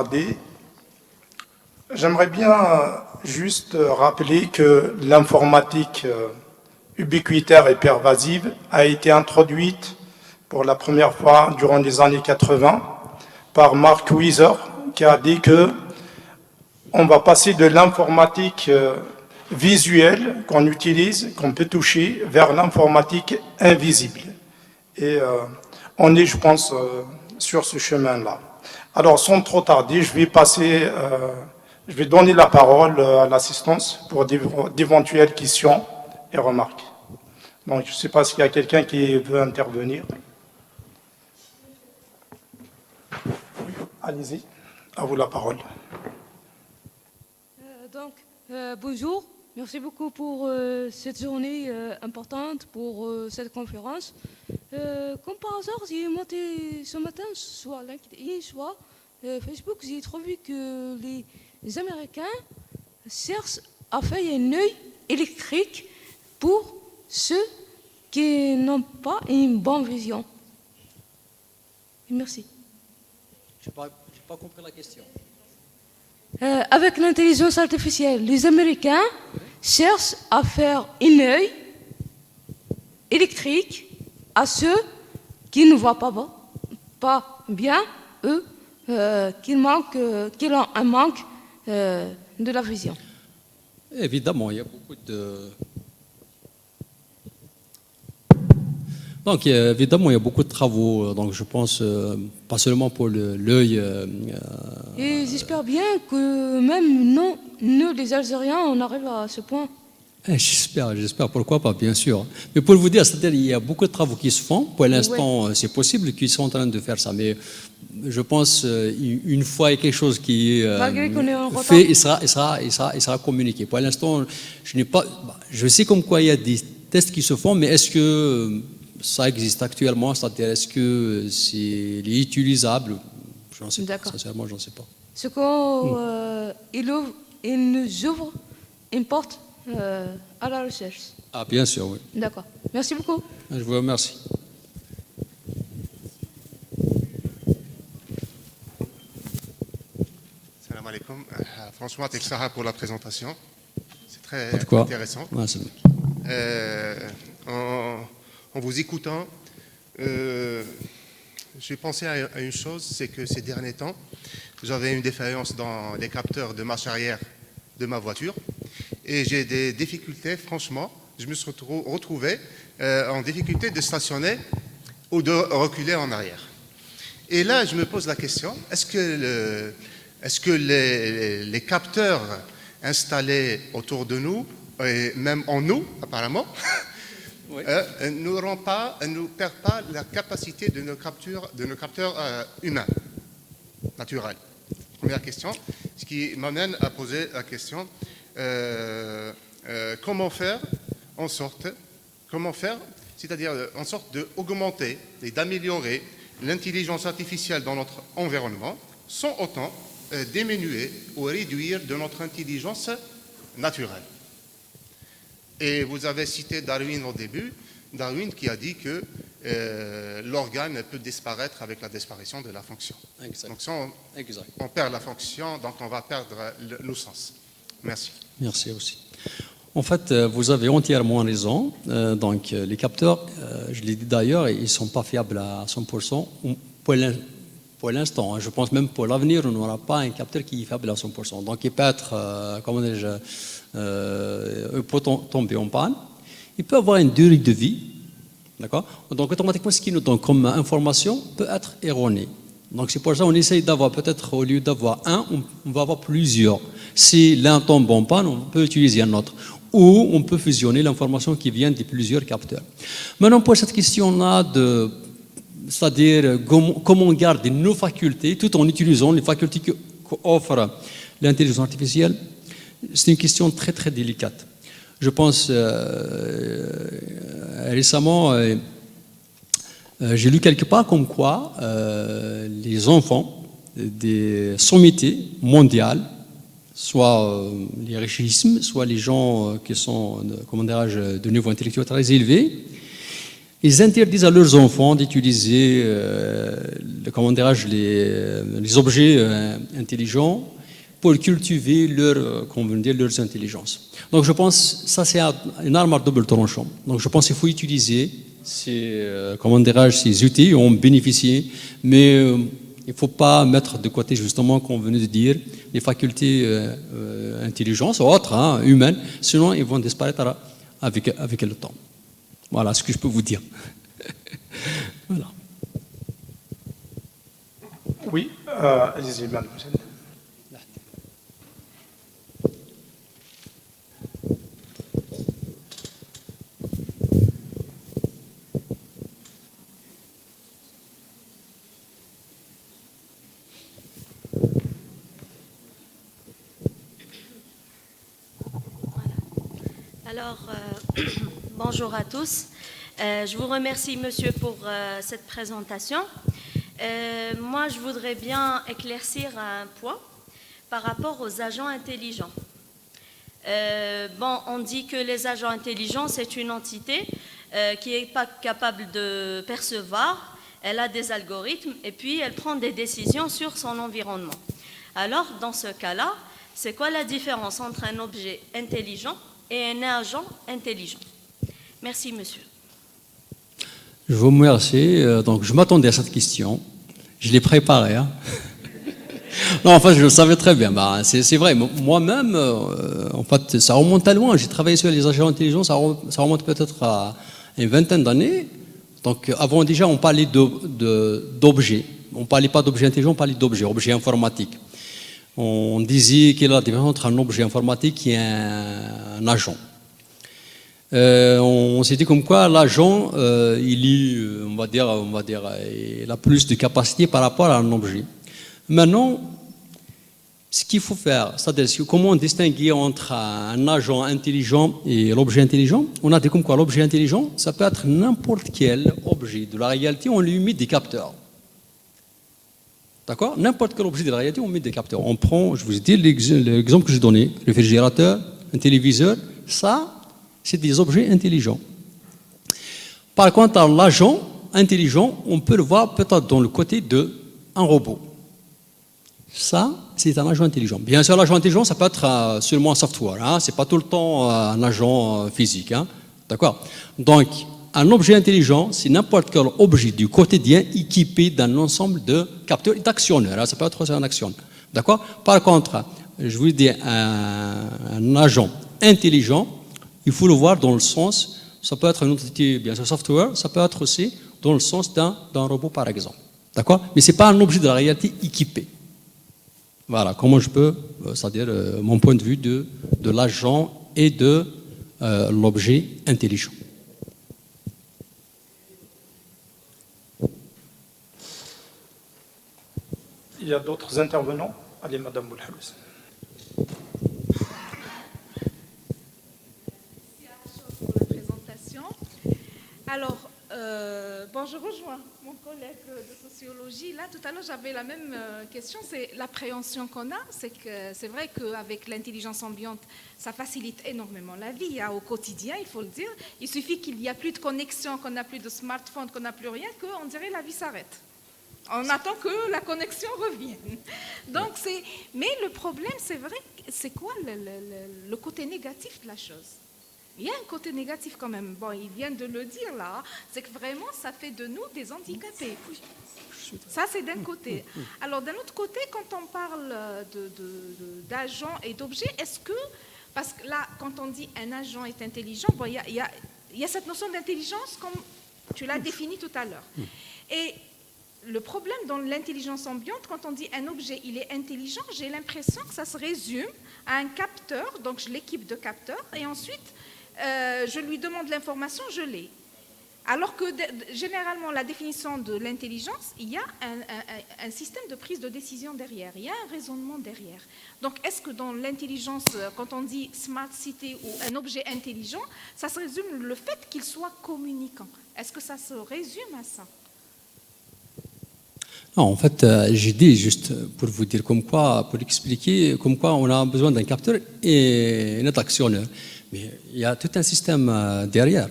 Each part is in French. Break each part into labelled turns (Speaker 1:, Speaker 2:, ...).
Speaker 1: tarder. J'aimerais bien juste rappeler que l'informatique ubiquitaire et pervasive a été introduite pour la première fois durant les années 80 par Mark Weiser, qui a dit que on va passer de l'informatique visuelle qu'on utilise, qu'on peut toucher, vers l'informatique invisible. Et on est, je pense, sur ce chemin-là. Alors, sans trop tarder, je vais donner la parole à l'assistance pour d'éventuelles questions et remarques. Donc, je ne sais pas s'il y a quelqu'un qui veut intervenir. Allez-y, à vous la parole.
Speaker 2: Bonjour, merci beaucoup pour cette journée importante, pour cette conférence. Comme par hasard, j'ai monté ce matin, soit LinkedIn, soit Facebook, j'ai trouvé que les Américains cherchent à faire un œil électrique pour ceux qui n'ont pas une bonne vision. Merci.
Speaker 3: Je n'ai pas compris la question.
Speaker 2: Avec l'intelligence artificielle, les Américains cherchent à faire un œil électrique à ceux qui ne voient pas bien, eux, qui ont un manque de la vision.
Speaker 3: Évidemment, il y a beaucoup de... Donc, évidemment, il y a beaucoup de travaux, donc je pense, pas seulement pour l'œil.
Speaker 2: Et j'espère bien que même nous, les Algériens, on arrive à ce point.
Speaker 3: J'espère, pourquoi pas, bien sûr. Mais pour vous dire, c'est-à-dire il y a beaucoup de travaux qui se font. Pour l'instant, c'est possible qu'ils sont en train de faire ça. Mais je pense, une fois il y a quelque chose qui est fait, il sera communiqué. Pour l'instant, je sais comme quoi il y a des tests qui se font, mais est-ce que ça existe actuellement? C'est-à-dire, est-ce que c'est utilisable? Je n'en sais pas. Sincèrement, je n'en sais pas.
Speaker 2: Ce qu'il nous ouvre une porte à la recherche.
Speaker 3: Ah, bien sûr, oui.
Speaker 2: D'accord. Merci beaucoup.
Speaker 3: Je vous remercie.
Speaker 4: Salam alaikum. Franchement, Texara pour la présentation. C'est très intéressant. En vous écoutant, j'ai pensé à une chose, c'est que ces derniers temps, j'avais une défaillance dans les capteurs de marche arrière de ma voiture et j'ai des difficultés, franchement, je me suis retrouvé en difficulté de stationner ou de reculer en arrière. Et là, je me pose la question, est-ce que les capteurs installés autour de nous, et même en nous, apparemment, ne perdent pas la capacité de nos capteurs humains, naturels. Première question, ce qui m'amène à poser la question, comment faire en sorte, c'est-à-dire en sorte d'augmenter et d'améliorer l'intelligence artificielle dans notre environnement, sans autant diminuer ou réduire de notre intelligence naturelle. Et vous avez cité Darwin au début, Darwin qui a dit que l'organe peut disparaître avec la disparition de la fonction.
Speaker 3: Exact.
Speaker 4: Donc si on perd la fonction, donc on va perdre nos sens. Merci.
Speaker 3: Merci aussi. En fait, vous avez entièrement raison. Donc les capteurs, je l'ai dit d'ailleurs, ils ne sont pas fiables à 100%. Pour l'instant, je pense même pour l'avenir, on n'aura pas un capteur qui est fiable à 100%. Donc il peut être, peut tomber en panne. Il peut avoir une durée de vie, d'accord? Donc automatiquement, ce qui nous donne comme information peut être erroné. Donc c'est pour ça qu'on essaye d'avoir peut-être, au lieu d'avoir un, on va avoir plusieurs. Si l'un tombe en panne, on peut utiliser un autre. Ou on peut fusionner l'information qui vient de plusieurs capteurs. Maintenant, pour cette question-là c'est-à-dire comment on garde nos facultés tout en utilisant les facultés qu'offre l'intelligence artificielle, c'est une question très très délicate. Je pense récemment, j'ai lu quelque part comme quoi les enfants des sommités mondiales, soit les richismes, soit les gens qui sont, comment dirais-je, de niveau intellectuel très élevé, Ils interdisent à leurs enfants d'utiliser les objets intelligents pour cultiver leurs intelligences. Donc je pense que ça c'est une arme à double tranchant. Donc je pense qu'il faut utiliser ces outils, en bénéficier, mais il ne faut pas mettre de côté justement, comme on venait de dire, les facultés intelligence ou autres, humaines, sinon ils vont disparaître avec le temps. Voilà ce que je peux vous dire. Voilà.
Speaker 1: Oui, allez-y, mademoiselle.
Speaker 5: Alors, bonjour à tous. Je vous remercie, monsieur, pour cette présentation. Moi, je voudrais bien éclaircir un point par rapport aux agents intelligents. On dit que les agents intelligents, c'est une entité qui n'est pas capable de percevoir, elle a des algorithmes et puis elle prend des décisions sur son environnement. Alors, dans ce cas-là, c'est quoi la différence entre un objet intelligent et un agent intelligent? Merci, monsieur.
Speaker 3: Je vous remercie. Donc, je m'attendais à cette question. Je l'ai préparée. Non, en fait, je le savais très bien. C'est vrai. Moi-même, en fait, ça remonte à loin. J'ai travaillé sur les agents intelligents. Ça remonte peut-être à une vingtaine d'années. Donc, avant, déjà, on parlait d'objets. On ne parlait pas d'objets intelligents, on parlait d'objets, objets informatiques. On disait qu'il y a la différence entre un objet informatique et un agent. On s'est dit comme quoi l'agent, on va dire, il a plus de capacité par rapport à un objet. Maintenant, ce qu'il faut faire, c'est-à-dire comment distinguer entre un agent intelligent et l'objet intelligent. On a dit comme quoi l'objet intelligent, ça peut être n'importe quel objet de la réalité, on lui met des capteurs. D'accord? N'importe quel objet de la réalité, on met des capteurs. On prend, je vous ai dit l'exemple que j'ai donné, réfrigérateur, un téléviseur, ça, c'est des objets intelligents. Par contre, l'agent intelligent, on peut le voir peut-être dans le côté d'un robot. Ça, c'est un agent intelligent. Bien sûr, l'agent intelligent, ça peut être seulement un software. Ce n'est pas tout le temps un agent physique. D'accord? Donc, un objet intelligent, c'est n'importe quel objet du quotidien équipé d'un ensemble de capteurs et d'actionneurs. Ça peut être un actionneur. D'accord? Par contre, je vous dis, un agent intelligent, il faut le voir dans le sens, ça peut être une entité, bien sûr, software, ça peut être aussi dans le sens d'un robot, par exemple. D'accord? Mais ce n'est pas un objet de la réalité équipé. Voilà, comment je peux, c'est-à-dire mon point de vue de l'agent et de l'objet intelligent.
Speaker 1: Il y a d'autres intervenants? Allez, Madame Boulhabs.
Speaker 6: Pour la présentation. Alors, je rejoins mon collègue de sociologie. Là, tout à l'heure, j'avais la même question. C'est l'appréhension qu'on a. C'est vrai qu'avec l'intelligence ambiante, ça facilite énormément la vie au quotidien, il faut le dire. Il suffit qu'il n'y a plus de connexion, qu'on n'a plus de smartphone, qu'on n'a plus rien, qu'on dirait la vie s'arrête. On attend que la connexion revienne. Donc, mais le problème, c'est vrai, c'est quoi le côté négatif de la chose? Il y a un côté négatif quand même. Bon, il vient de le dire là, c'est que vraiment, ça fait de nous des handicapés. Ça, c'est d'un côté. Alors, d'un autre côté, quand on parle d'agents et d'objets, est-ce que, parce que là, quand on dit un agent est intelligent, bon, il y a cette notion d'intelligence comme tu l'as définie tout à l'heure. Et le problème dans l'intelligence ambiante, quand on dit un objet, il est intelligent, j'ai l'impression que ça se résume à un capteur, donc je l'équipe de capteurs, et ensuite, je lui demande l'information, je l'ai. Alors que généralement, la définition de l'intelligence, il y a un système de prise de décision derrière, il y a un raisonnement derrière. Donc, est-ce que dans l'intelligence, quand on dit smart city ou un objet intelligent, ça se résume le fait qu'il soit communicant? Est-ce que ça se résume à ça?
Speaker 3: Non, en fait, j'ai dit juste pour vous dire comme quoi, pour expliquer comme quoi on a besoin d'un capteur et un actionneur. Mais il y a tout un système derrière.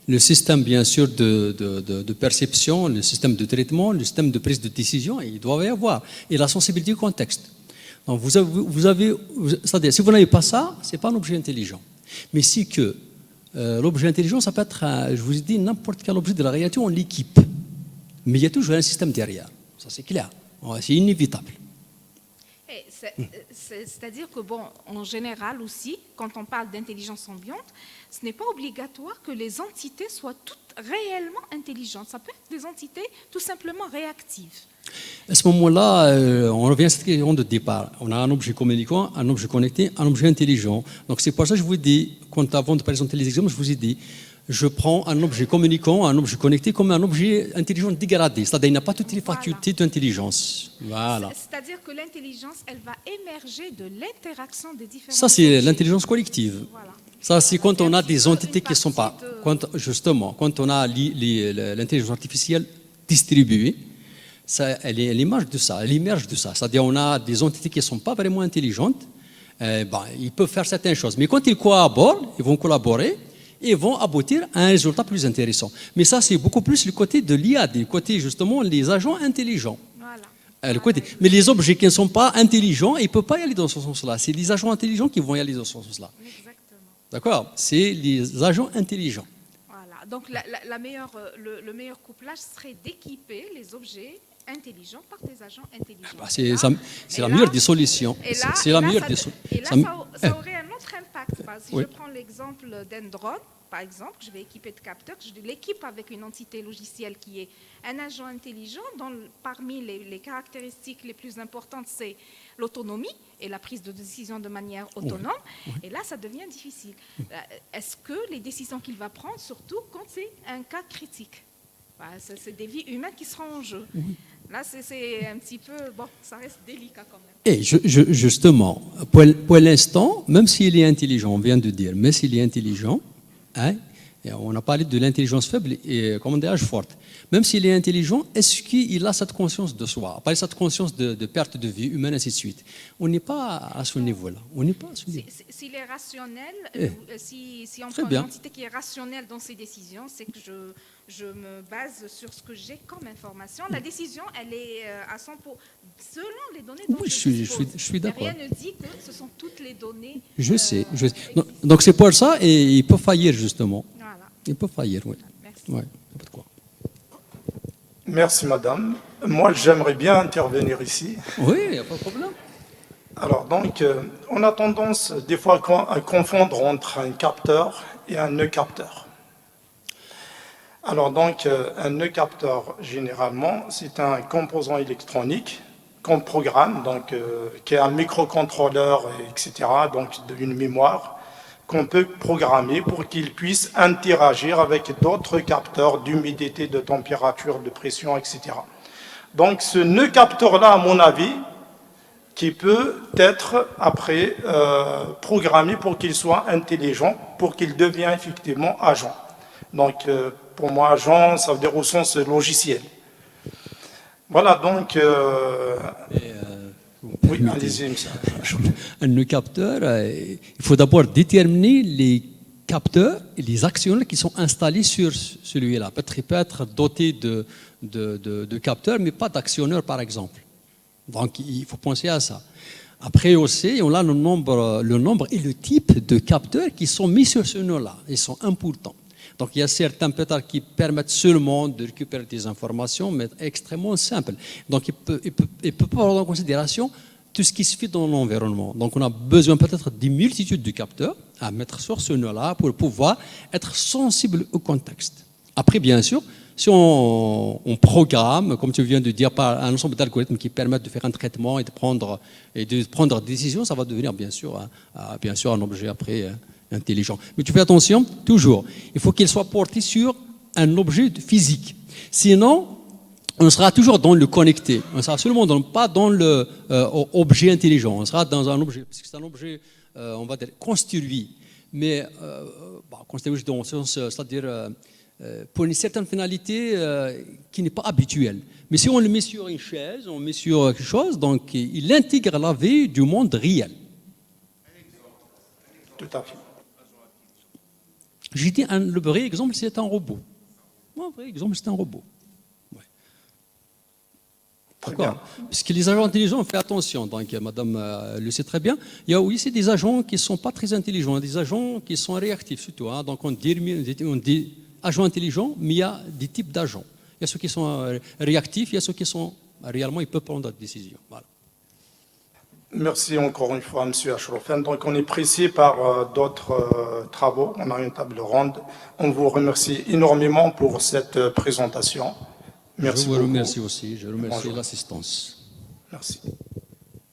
Speaker 3: le système, bien sûr, de perception, le système de traitement, le système de prise de décision, il doit y avoir. Et la sensibilité du contexte. Donc, c'est-à-dire, si vous n'avez pas ça, ce n'est pas un objet intelligent. Mais si que l'objet intelligent, ça peut être, je vous ai dit, n'importe quel objet de la réalité, on l'équipe. Mais il y a toujours un système derrière. Ça, c'est clair. C'est inévitable.
Speaker 6: C'est-à-dire que, bon, en général aussi, quand on parle d'intelligence ambiante, ce n'est pas obligatoire que les entités soient toutes réellement intelligentes. Ça peut être des entités tout simplement réactives.
Speaker 3: À ce moment-là, on revient à cette question de départ. On a un objet communicant, un objet connecté, un objet intelligent. Donc c'est pour ça que je vous dis, avant de présenter les exemples, je vous ai dit, je prends un objet communicant, un objet connecté comme un objet intelligent dégradé. C'est-à-dire qu'il n'a pas toutes les facultés d'intelligence. Voilà.
Speaker 6: C'est-à-dire que l'intelligence, elle va émerger de l'interaction des différents
Speaker 3: Ça, c'est
Speaker 6: objets.
Speaker 3: l'intelligence collective.
Speaker 6: Voilà.
Speaker 3: Ça, c'est quand on a des entités qui ne sont pas... Quand on a l'intelligence artificielle distribuée, elle émerge de ça. C'est-à-dire qu'on a des entités qui ne sont pas vraiment intelligentes. Ils peuvent faire certaines choses. Mais quand ils collaborent, ils vont collaborer et vont aboutir à un résultat plus intéressant. Mais ça, c'est beaucoup plus le côté de l'IA, le côté justement les agents intelligents.
Speaker 6: Voilà.
Speaker 3: Mais les objets qui ne sont pas intelligents, ils ne peuvent pas y aller dans ce sens-là. C'est les agents intelligents qui vont y aller dans ce sens-là.
Speaker 6: Exactement.
Speaker 3: D'accord? C'est les agents intelligents.
Speaker 6: Voilà. Donc le meilleur couplage serait d'équiper les objets intelligents par des agents intelligents.
Speaker 3: C'est la meilleure des solutions. C'est la meilleure des solutions.
Speaker 6: Et là, ça aurait un autre impact. Si je prends l'exemple d'un drone, par exemple, je vais équiper de capteurs, je l'équipe avec une entité logicielle qui est un agent intelligent, dont parmi les caractéristiques les plus importantes, c'est l'autonomie et la prise de décision de manière autonome. Et là, ça devient difficile. Est-ce que les décisions qu'il va prendre, surtout quand c'est un cas critique, c'est des vies humaines qui seront en jeu. Là, c'est un petit peu... Bon, ça reste délicat quand même.
Speaker 3: Et justement, pour l'instant, même s'il est intelligent, on vient de dire, mais s'il est intelligent, on a parlé de l'intelligence faible et, comment dirais-je, forte. Même s'il est intelligent, est-ce qu'il a cette conscience de soi, pas cette conscience de perte de vie humaine, ainsi de suite? On n'est pas à ce niveau-là.
Speaker 6: S'il est rationnel, si on prend une entité qui est rationnelle dans ses décisions, c'est que je me base sur ce que j'ai comme information. La décision, elle est à 100% selon les données dont je
Speaker 3: suis d'accord.
Speaker 6: Rien ne dit que ce sont toutes les données.
Speaker 3: Je sais. Donc c'est pour ça, et il peut faillir justement.
Speaker 6: Voilà.
Speaker 3: Il peut faillir, oui.
Speaker 6: Merci.
Speaker 3: Ouais, pas de quoi.
Speaker 1: Merci, madame. Moi, j'aimerais bien intervenir ici.
Speaker 3: Oui, il n'y a pas de problème.
Speaker 1: Alors, donc, on a tendance des fois à confondre entre un capteur et un nœud capteur. Alors, donc, un nœud capteur, généralement, c'est un composant électronique qu'on programme, donc, qui est un microcontrôleur, etc., donc une mémoire, qu'on peut programmer pour qu'il puisse interagir avec d'autres capteurs d'humidité, de température, de pression, etc. Donc ce nœud capteur-là, à mon avis, qui peut être après programmé pour qu'il soit intelligent, pour qu'il devienne effectivement agent. Donc pour moi, agent, ça veut dire au sens logiciel. Voilà, donc... oui, allez-y, monsieur.
Speaker 3: Un nœud capteur, il faut d'abord déterminer les capteurs et les actionneurs qui sont installés sur celui-là. Peut-être il peut être doté de capteurs, mais pas d'actionneurs, par exemple. Donc, il faut penser à ça. Après aussi, on a le nombre et le type de capteurs qui sont mis sur ce nœud-là. Ils sont importants. Donc, il y a certains peut-être qui permettent seulement de récupérer des informations, mais extrêmement simples. Donc, il peut prendre en considération tout ce qui se fait dans l'environnement. Donc, on a besoin peut-être d'une multitude de capteurs à mettre sur ce nœud-là pour pouvoir être sensible au contexte. Après, bien sûr, si on programme, comme tu viens de dire, par un ensemble d'algorithmes qui permettent de faire un traitement et de prendre des décisions, ça va devenir bien sûr un objet après intelligent. Mais tu fais attention, toujours, il faut qu'il soit porté sur un objet physique. Sinon, on sera toujours dans le connecté. On sera seulement pas dans l'objet intelligent. On sera dans un objet, parce que c'est un objet, on va dire, construit. Mais construit dans le sens, c'est-à-dire pour une certaine finalité qui n'est pas habituelle. Mais si on le met sur une chaise, on met sur quelque chose, donc il intègre la vie du monde réel.
Speaker 1: Tout à fait.
Speaker 3: J'ai dit, le vrai exemple, c'est un robot. Un vrai exemple, c'est un robot. Ouais.
Speaker 1: Très
Speaker 3: D'accord.
Speaker 1: bien.
Speaker 3: Parce que les agents intelligents, faites attention, donc madame le sait très bien, il y a aussi des agents qui ne sont pas très intelligents, des agents qui sont réactifs surtout. Hein. Donc on dit agents intelligents, mais il y a des types d'agents. Il y a ceux qui sont réactifs, il y a ceux qui sont réellement, ils peuvent prendre des décisions. Voilà.
Speaker 1: Merci encore une fois, M. Ashrofen. Donc, on est pressé par d'autres travaux. On a une table ronde. On vous remercie énormément pour cette présentation. Merci
Speaker 3: Je vous
Speaker 1: beaucoup.
Speaker 3: remercie aussi, je remercie
Speaker 1: Bonjour.
Speaker 3: l'assistance.
Speaker 1: Merci.